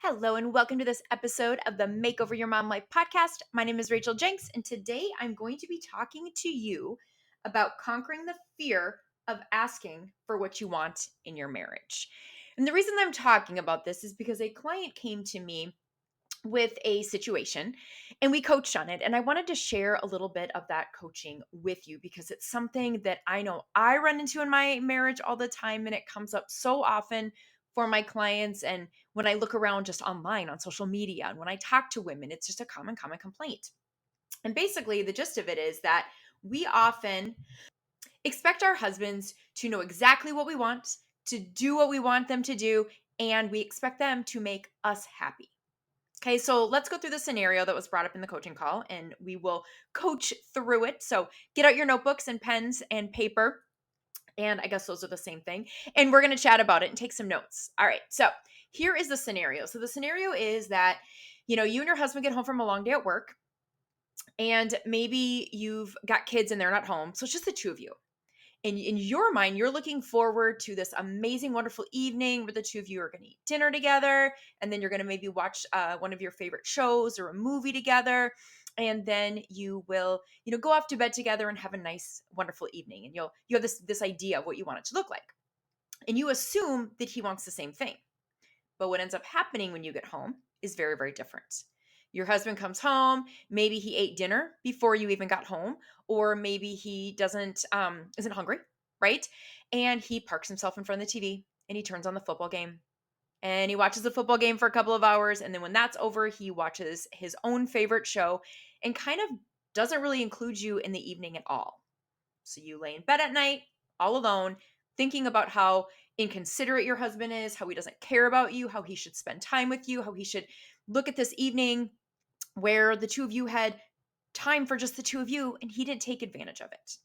Hello, and welcome to this episode of the Makeover Your Mom Life podcast. My name is Rachel Jenks, and today I'm going to be talking to you about conquering the fear of asking for what you want in your marriage. And the reason I'm talking about this is because a client came to me with a situation and we coached on it. And I wanted to share a little bit of that coaching with you because it's something that I know I run into in my marriage all the time and it comes up so often for my clients. And when I look around just online on social media and when I talk to women, it's just a common complaint. And basically, the gist of it is that we often expect our husbands to know exactly what we want, to do what we want them to do, and we expect them to make us happy. Okay, so let's go through the scenario that was brought up in the coaching call and we will coach through it. So get out your notebooks and pens and paper. And I guess those are the same thing. And we're going to chat about it and take some notes. All right, so here is the scenario. So the scenario is that, you and your husband get home from a long day at work and maybe you've got kids and they're not home. So it's just the two of you. In your mind, you're looking forward to this amazing, wonderful evening where the two of you are going to eat dinner together. And then you're going to maybe watch one of your favorite shows or a movie together. And then you will, go off to bed together and have a nice, wonderful evening. And you have this idea of what you want it to look like. And you assume that he wants the same thing. But what ends up happening when you get home is very, very different. Your husband comes home, maybe he ate dinner before you even got home, or maybe he doesn't isn't hungry, right? And he parks himself in front of the TV and he turns on the football game and he watches the football game for a couple of hours and then when that's over, he watches his own favorite show and kind of doesn't really include you in the evening at all. So you lay in bed at night, all alone, thinking about how inconsiderate your husband is, how he doesn't care about you, how he should spend time with you, how he should look at this evening where the two of you had time for just the two of you and he didn't take advantage of it.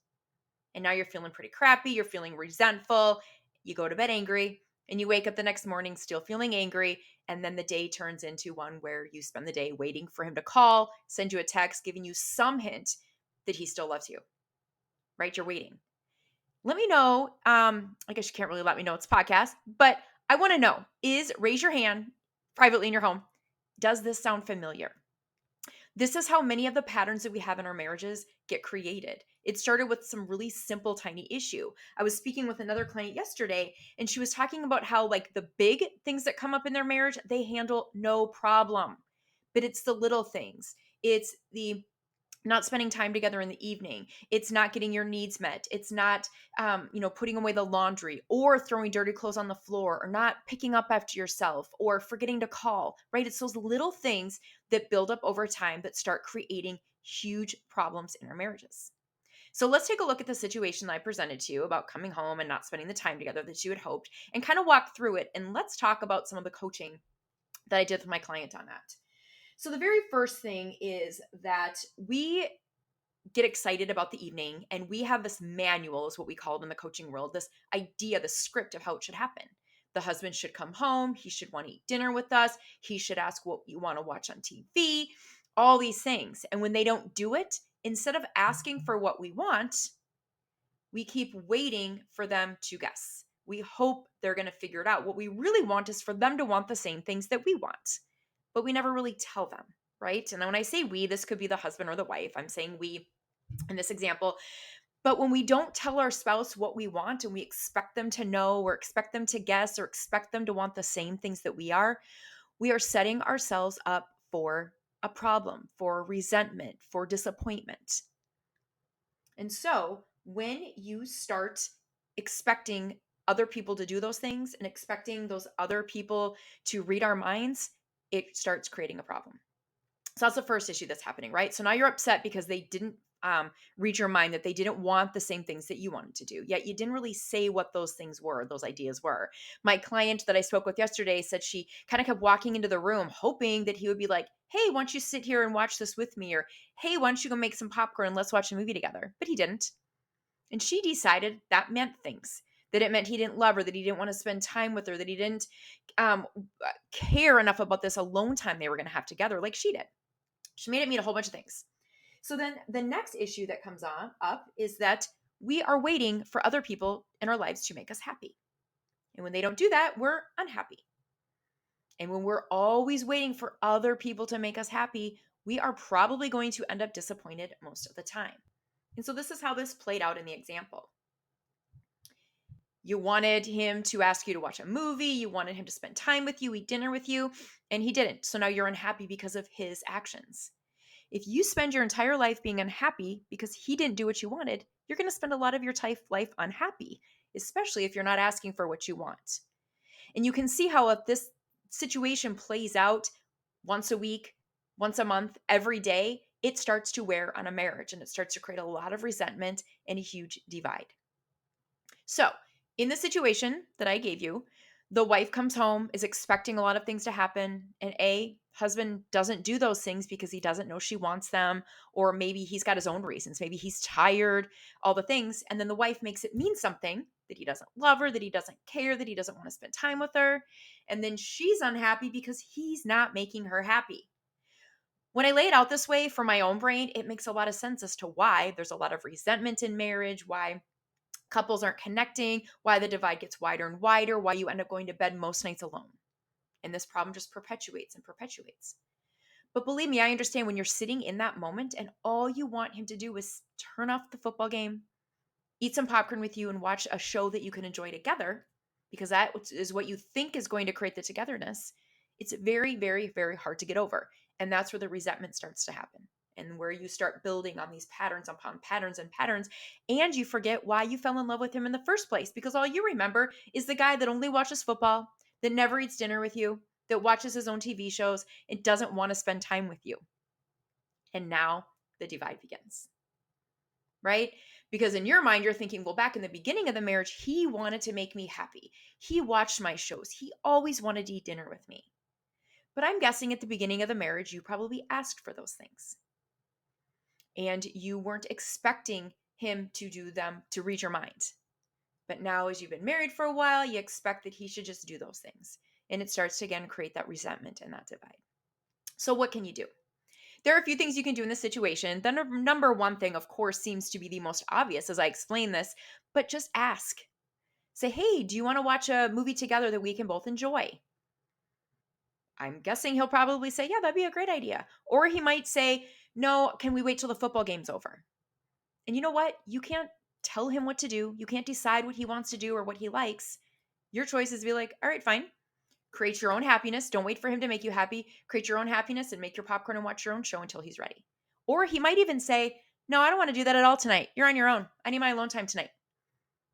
And now you're feeling pretty crappy, you're feeling resentful, you go to bed angry, and you wake up the next morning still feeling angry. And then the day turns into one where you spend the day waiting for him to call, send you a text, giving you some hint that he still loves you, right? You're waiting. Let me know. I guess you can't really let me know it's a podcast, but I want to know raise your hand privately in your home. Does this sound familiar? This is how many of the patterns that we have in our marriages get created. It started with some really simple, tiny issue. I was speaking with another client yesterday, and she was talking about how, like, the big things that come up in their marriage, they handle no problem. But it's the little things. It's the not spending time together in the evening. It's not getting your needs met. It's not, putting away the laundry or throwing dirty clothes on the floor or not picking up after yourself or forgetting to call, right? It's those little things that build up over time that start creating huge problems in our marriages. So let's take a look at the situation that I presented to you about coming home and not spending the time together that you had hoped and kind of walk through it. And let's talk about some of the coaching that I did with my client on that. So the very first thing is that we get excited about the evening and we have this manual is what we call it in the coaching world, this idea, the script of how it should happen. The husband should come home, he should want to eat dinner with us, he should ask what you want to watch on TV, all these things. And when they don't do it, instead of asking for what we want, we keep waiting for them to guess. We hope they're going to figure it out. What we really want is for them to want the same things that we want, but we never really tell them, right? And when I say we, this could be the husband or the wife. I'm saying we in this example. But when we don't tell our spouse what we want and we expect them to know or expect them to guess or expect them to want the same things that we are setting ourselves up for a problem, for resentment, for disappointment. And so when you start expecting other people to do those things and expecting those other people to read our minds, it starts creating a problem. So that's the first issue that's happening, right? So now you're upset because they didn't read your mind, that they didn't want the same things that you wanted to do. Yet you didn't really say what those things were, those ideas were. My client that I spoke with yesterday said she kind of kept walking into the room hoping that he would be like, hey, why don't you sit here and watch this with me? Or, hey, why don't you go make some popcorn and let's watch a movie together? But he didn't. And she decided that meant things. That it meant he didn't love her, that he didn't want to spend time with her, that he didn't care enough about this alone time they were going to have together like she did. She made it mean a whole bunch of things. So then the next issue that comes up is that we are waiting for other people in our lives to make us happy. And when they don't do that, we're unhappy. And when we're always waiting for other people to make us happy, we are probably going to end up disappointed most of the time. And so this is how this played out in the example. You wanted him to ask you to watch a movie, you wanted him to spend time with you, eat dinner with you, and he didn't. So now you're unhappy because of his actions. If you spend your entire life being unhappy because he didn't do what you wanted, you're going to spend a lot of your life unhappy, especially if you're not asking for what you want. And you can see how if this situation plays out once a week, once a month, every day, it starts to wear on a marriage and it starts to create a lot of resentment and a huge divide. So, in the situation that I gave you, the wife comes home, is expecting a lot of things to happen, and husband doesn't do those things because he doesn't know she wants them, or maybe he's got his own reasons. Maybe he's tired, all the things. And then the wife makes it mean something that he doesn't love her, that he doesn't care, that he doesn't want to spend time with her. And then she's unhappy because he's not making her happy. When I lay it out this way for my own brain, it makes a lot of sense as to why there's a lot of resentment in marriage, why couples aren't connecting, why the divide gets wider and wider, why you end up going to bed most nights alone. And this problem just perpetuates and perpetuates. But believe me, I understand when you're sitting in that moment and all you want him to do is turn off the football game, eat some popcorn with you, and watch a show that you can enjoy together, because that is what you think is going to create the togetherness. It's very, very, very hard to get over. And that's where the resentment starts to happen. And where you start building on these patterns upon patterns and patterns, and you forget why you fell in love with him in the first place, because all you remember is the guy that only watches football, that never eats dinner with you, that watches his own TV shows, and doesn't want to spend time with you. And now the divide begins, right? Because in your mind, you're thinking, well, back in the beginning of the marriage, he wanted to make me happy. He watched my shows. He always wanted to eat dinner with me. But I'm guessing at the beginning of the marriage, you probably asked for those things. And you weren't expecting him to do them to read your mind. But now, as you've been married for a while, you expect that he should just do those things. And it starts to again create that resentment and that divide. So, what can you do? There are a few things you can do in this situation. The number one thing, of course, seems to be the most obvious as I explain this, but just ask. Say, hey, do you want to watch a movie together that we can both enjoy? I'm guessing he'll probably say, yeah, that'd be a great idea. Or he might say, no, can we wait till the football game's over? And you know what? You can't tell him what to do. You can't decide what he wants to do or what he likes. Your choice is to be like, all right, fine. Create your own happiness. Don't wait for him to make you happy. Create your own happiness and make your popcorn and watch your own show until he's ready. Or he might even say, no, I don't want to do that at all tonight. You're on your own. I need my alone time tonight.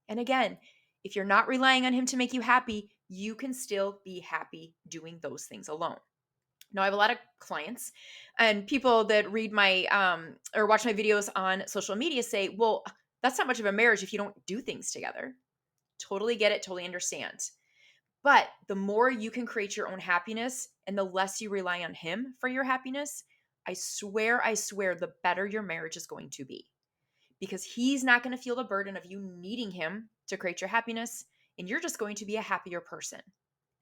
And again, if you're not relying on him to make you happy, you can still be happy doing those things alone. Now, I have a lot of clients and people that read my or watch my videos on social media say, well, that's not much of a marriage if you don't do things together. Totally get it, totally understand. But the more you can create your own happiness and the less you rely on him for your happiness, I swear, the better your marriage is going to be. Because he's not going to feel the burden of you needing him to create your happiness, and you're just going to be a happier person.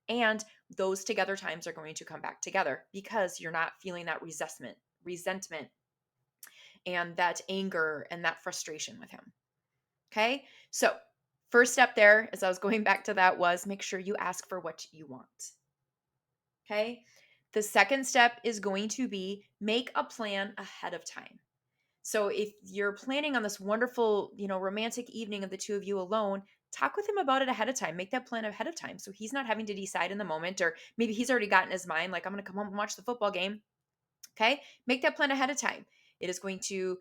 And those together times are going to come back together because you're not feeling that resentment, and that anger and that frustration with him. Okay? So, first step there, as I was going back to that, was make sure you ask for what you want. Okay? The second step is going to be make a plan ahead of time. So if you're planning on this wonderful, romantic evening of the two of you alone, talk with him about it ahead of time. Make that plan ahead of time so he's not having to decide in the moment, or maybe he's already got in his mind, like, I'm going to come home and watch the football game. Okay? Make that plan ahead of time. It is going to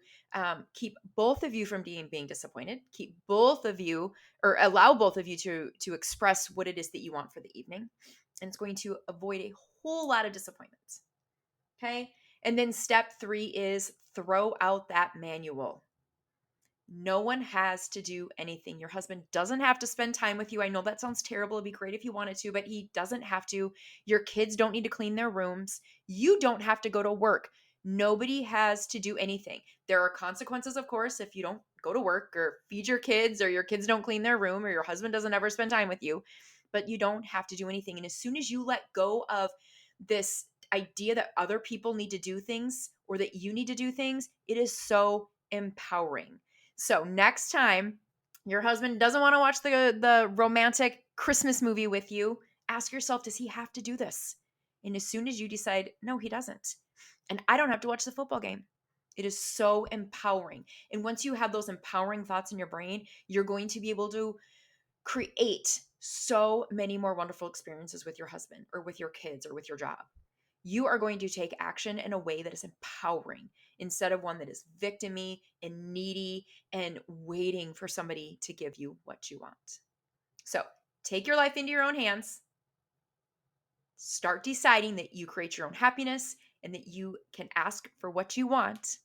keep both of you from being disappointed, keep both of you, or allow both of you to express what it is that you want for the evening. And it's going to avoid a whole lot of disappointments. Okay? And then step 3 is throw out that manual. No one has to do anything. Your husband doesn't have to spend time with you. I know that sounds terrible. It'd be great if you wanted to, but he doesn't have to. Your kids don't need to clean their rooms. You don't have to go to work. Nobody has to do anything. There are consequences, of course, if you don't go to work or feed your kids, or your kids don't clean their room, or your husband doesn't ever spend time with you, but you don't have to do anything. And as soon as you let go of this idea that other people need to do things or that you need to do things, it is so empowering. So next time your husband doesn't want to watch the romantic Christmas movie with you, ask yourself, does he have to do this? And as soon as you decide, no, he doesn't, and I don't have to watch the football game, it is so empowering. And once you have those empowering thoughts in your brain, you're going to be able to create so many more wonderful experiences with your husband or with your kids or with your job. You are going to take action in a way that is empowering instead of one that is victimy and needy and waiting for somebody to give you what you want. So take your life into your own hands. Start deciding that you create your own happiness and that you can ask for what you want,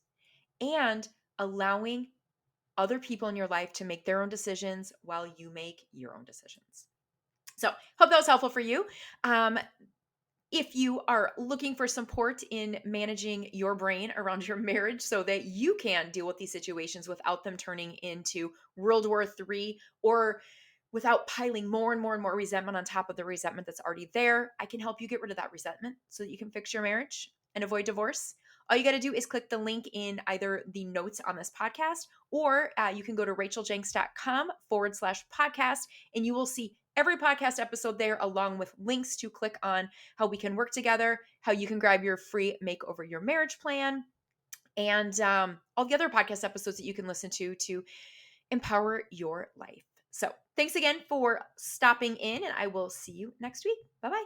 and allowing other people in your life to make their own decisions while you make your own decisions. So, hope that was helpful for you. Um, if you are looking for support in managing your brain around your marriage so that you can deal with these situations without them turning into World War III, or without piling more and more and more resentment on top of the resentment that's already there, I can help you get rid of that resentment so that you can fix your marriage and avoid divorce. All you got to do is click the link in either the notes on this podcast, or you can go to racheljenks.com/podcast, and you will see every podcast episode there, along with links to click on how we can work together, how you can grab your free Makeover Your Marriage plan, and all the other podcast episodes that you can listen to empower your life. So thanks again for stopping in, and I will see you next week. Bye-bye.